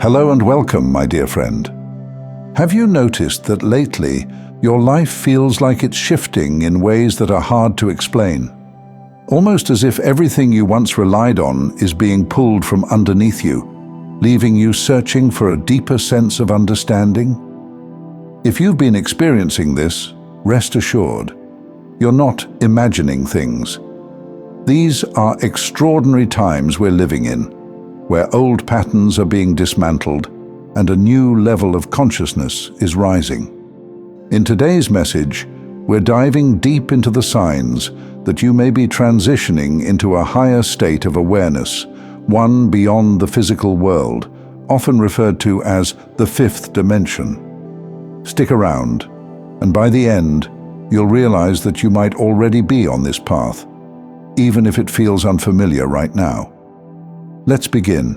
Hello and welcome, my dear friend. Have you noticed that lately your life feels like it's shifting in ways that are hard to explain? Almost as if everything you once relied on is being pulled from underneath you, leaving you searching for a deeper sense of understanding? If you've been experiencing this, rest assured, you're not imagining things. These are extraordinary times we're living in, where old patterns are being dismantled and a new level of consciousness is rising. In today's message, we're diving deep into the signs that you may be transitioning into a higher state of awareness, one beyond the physical world, often referred to as the fifth dimension. Stick around, and by the end, you'll realize that you might already be on this path, even if it feels unfamiliar right now. Let's begin.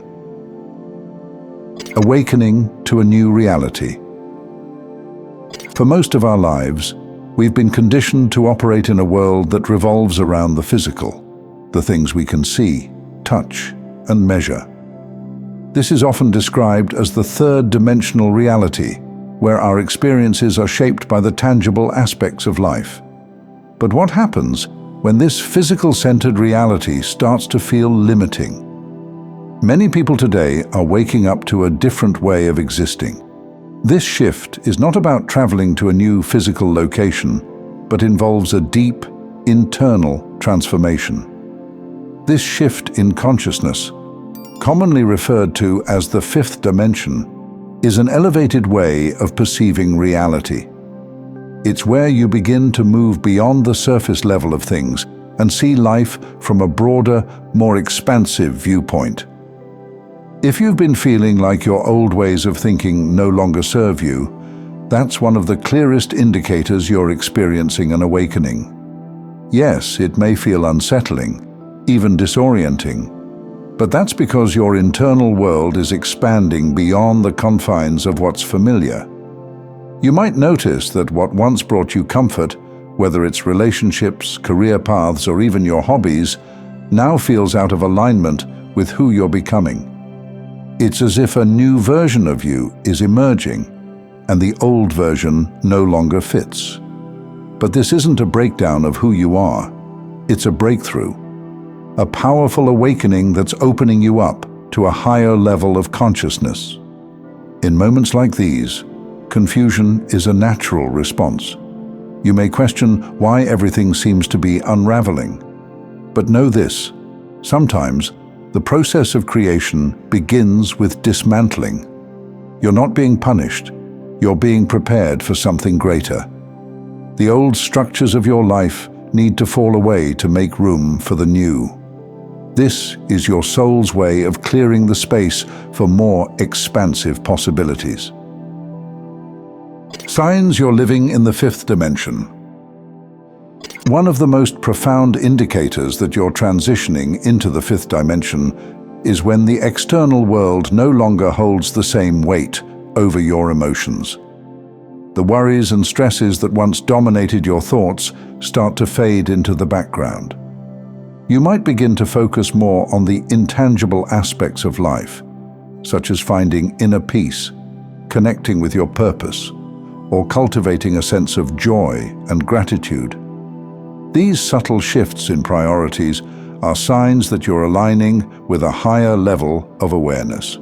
Awakening to a new reality. For most of our lives, we've been conditioned to operate in a world that revolves around the physical, the things we can see, touch, and measure. This is often described as the third-dimensional reality, where our experiences are shaped by the tangible aspects of life. But what happens when this physical-centered reality starts to feel limiting? Many people today are waking up to a different way of existing. This shift is not about traveling to a new physical location, but involves a deep, internal transformation. This shift in consciousness, commonly referred to as the fifth dimension, is an elevated way of perceiving reality. It's where you begin to move beyond the surface level of things and see life from a broader, more expansive viewpoint. If you've been feeling like your old ways of thinking no longer serve you, that's one of the clearest indicators you're experiencing an awakening. Yes, it may feel unsettling, even disorienting, but that's because your internal world is expanding beyond the confines of what's familiar. You might notice that what once brought you comfort, whether it's relationships, career paths, or even your hobbies, now feels out of alignment with who you're becoming. It's as if a new version of you is emerging, and the old version no longer fits. But this isn't a breakdown of who you are. It's a breakthrough, a powerful awakening that's opening you up to a higher level of consciousness. In moments like these, confusion is a natural response. You may question why everything seems to be unraveling. But know this, sometimes the process of creation begins with dismantling. You're not being punished, you're being prepared for something greater. The old structures of your life need to fall away to make room for the new. This is your soul's way of clearing the space for more expansive possibilities. Signs you're living in the fifth dimension. One of the most profound indicators that you're transitioning into the fifth dimension is when the external world no longer holds the same weight over your emotions. The worries and stresses that once dominated your thoughts start to fade into the background. You might begin to focus more on the intangible aspects of life, such as finding inner peace, connecting with your purpose, or cultivating a sense of joy and gratitude. These subtle shifts in priorities are signs that you're aligning with a higher level of awareness.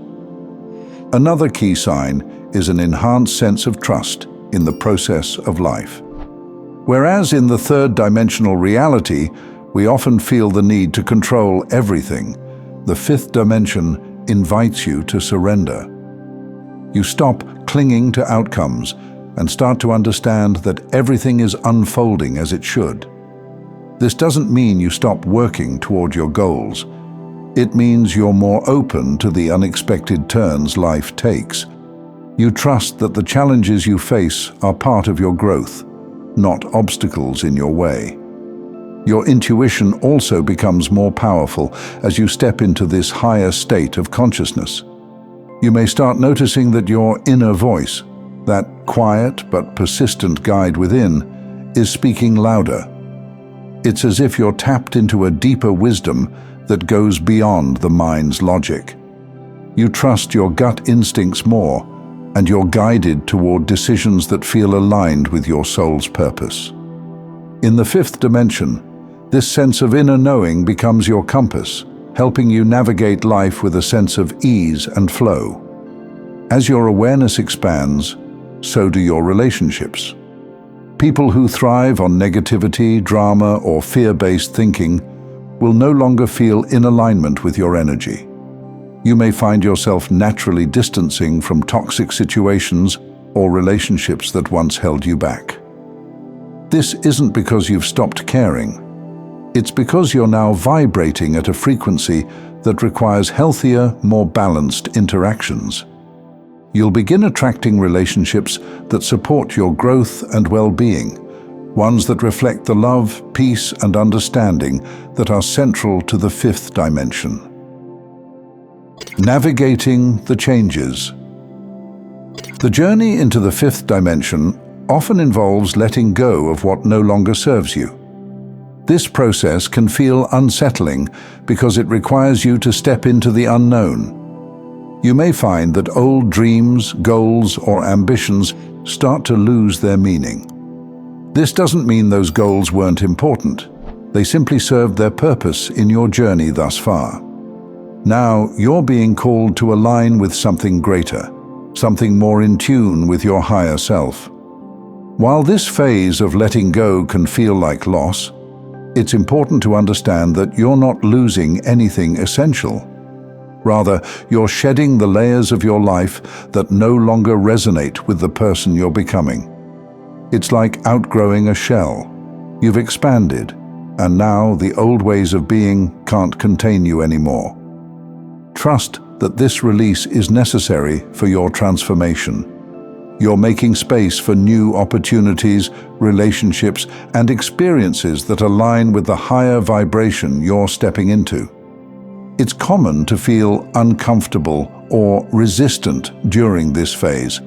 Another key sign is an enhanced sense of trust in the process of life. Whereas in the third-dimensional reality, we often feel the need to control everything, the fifth dimension invites you to surrender. You stop clinging to outcomes and start to understand that everything is unfolding as it should. This doesn't mean you stop working toward your goals. It means you're more open to the unexpected turns life takes. You trust that the challenges you face are part of your growth, not obstacles in your way. Your intuition also becomes more powerful as you step into this higher state of consciousness. You may start noticing that your inner voice, that quiet but persistent guide within, is speaking louder. It's as if you're tapped into a deeper wisdom that goes beyond the mind's logic. You trust your gut instincts more, and you're guided toward decisions that feel aligned with your soul's purpose. In the fifth dimension, this sense of inner knowing becomes your compass, helping you navigate life with a sense of ease and flow. As your awareness expands, so do your relationships. People who thrive on negativity, drama, or fear-based thinking will no longer feel in alignment with your energy. You may find yourself naturally distancing from toxic situations or relationships that once held you back. This isn't because you've stopped caring. It's because you're now vibrating at a frequency that requires healthier, more balanced interactions. You'll begin attracting relationships that support your growth and well-being, ones that reflect the love, peace, and understanding that are central to the fifth dimension. Navigating the changes. The journey into the fifth dimension often involves letting go of what no longer serves you. This process can feel unsettling because it requires you to step into the unknown. You may find that old dreams, goals, or ambitions start to lose their meaning. This doesn't mean those goals weren't important. They simply served their purpose in your journey thus far. Now you're being called to align with something greater, something more in tune with your higher self. While this phase of letting go can feel like loss, it's important to understand that you're not losing anything essential. Rather, you're shedding the layers of your life that no longer resonate with the person you're becoming. It's like outgrowing a shell. You've expanded, and now the old ways of being can't contain you anymore. Trust that this release is necessary for your transformation. You're making space for new opportunities, relationships, and experiences that align with the higher vibration you're stepping into. It's common to feel uncomfortable or resistant during this phase.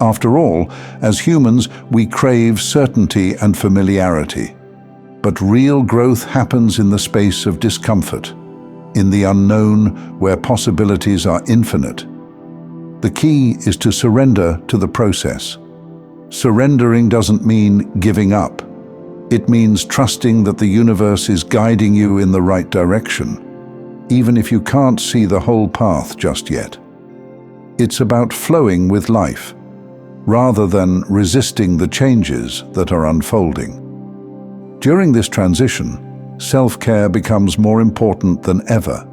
After all, as humans, we crave certainty and familiarity. But real growth happens in the space of discomfort, in the unknown where possibilities are infinite. The key is to surrender to the process. Surrendering doesn't mean giving up. It means trusting that the universe is guiding you in the right direction, even if you can't see the whole path just yet. It's about flowing with life, rather than resisting the changes that are unfolding. During this transition, self-care becomes more important than ever.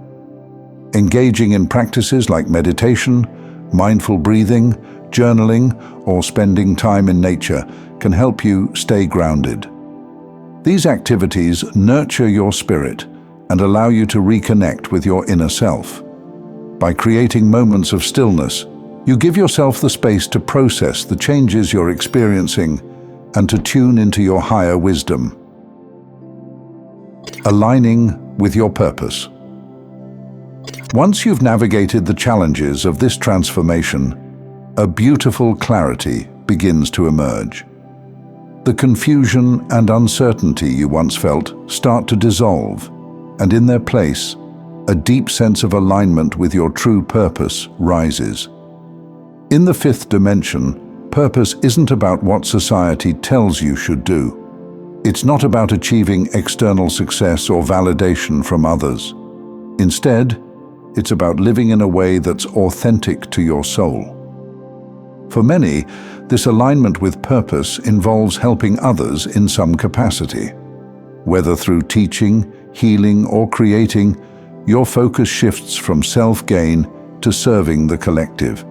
Engaging in practices like meditation, mindful breathing, journaling, or spending time in nature can help you stay grounded. These activities nurture your spirit and allow you to reconnect with your inner self. By creating moments of stillness, you give yourself the space to process the changes you're experiencing and to tune into your higher wisdom. Aligning with your purpose. Once you've navigated the challenges of this transformation, a beautiful clarity begins to emerge. The confusion and uncertainty you once felt start to dissolve, and in their place, a deep sense of alignment with your true purpose rises. In the fifth dimension, purpose isn't about what society tells you should do. It's not about achieving external success or validation from others. Instead, it's about living in a way that's authentic to your soul. For many, this alignment with purpose involves helping others in some capacity. Whether through teaching, healing, or creating, your focus shifts from self-gain to serving the collective.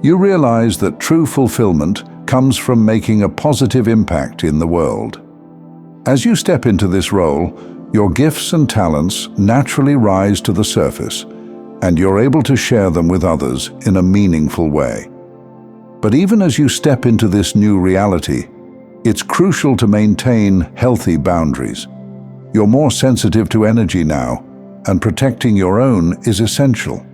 You realize that true fulfillment comes from making a positive impact in the world. As you step into this role, your gifts and talents naturally rise to the surface, and you're able to share them with others in a meaningful way. But even as you step into this new reality, it's crucial to maintain healthy boundaries. You're more sensitive to energy now, and protecting your own is essential.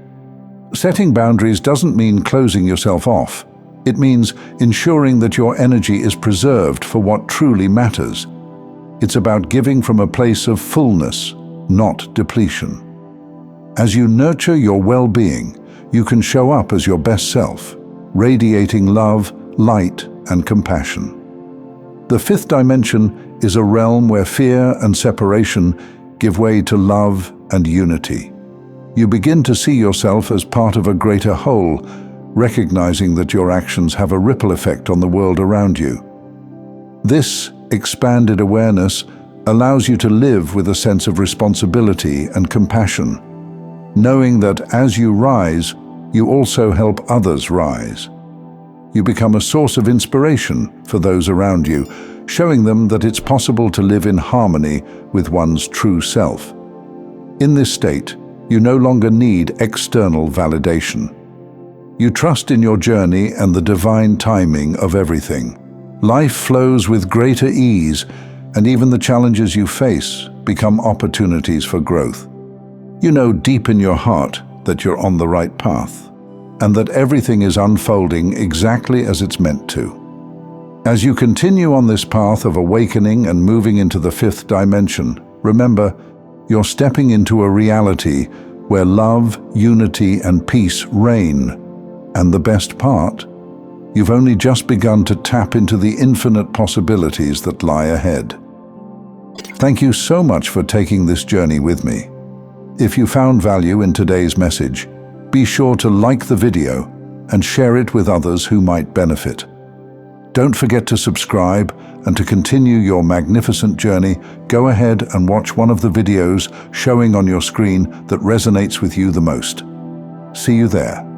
Setting boundaries doesn't mean closing yourself off. It means ensuring that your energy is preserved for what truly matters. It's about giving from a place of fullness, not depletion. As you nurture your well-being, you can show up as your best self, radiating love, light, and compassion. The fifth dimension is a realm where fear and separation give way to love and unity. You begin to see yourself as part of a greater whole, recognizing that your actions have a ripple effect on the world around you. This expanded awareness allows you to live with a sense of responsibility and compassion, knowing that as you rise, you also help others rise. You become a source of inspiration for those around you, showing them that it's possible to live in harmony with one's true self. In this state, you no longer need external validation. You trust in your journey and the divine timing of everything. Life flows with greater ease, and even the challenges you face become opportunities for growth. You know deep in your heart that you're on the right path, and that everything is unfolding exactly as it's meant to. As you continue on this path of awakening and moving into the fifth dimension, remember, you're stepping into a reality where love, unity, and peace reign. And the best part? You've only just begun to tap into the infinite possibilities that lie ahead. Thank you so much for taking this journey with me. If you found value in today's message, be sure to like the video and share it with others who might benefit. Don't forget to subscribe, and to continue your magnificent journey, go ahead and watch one of the videos showing on your screen that resonates with you the most. See you there.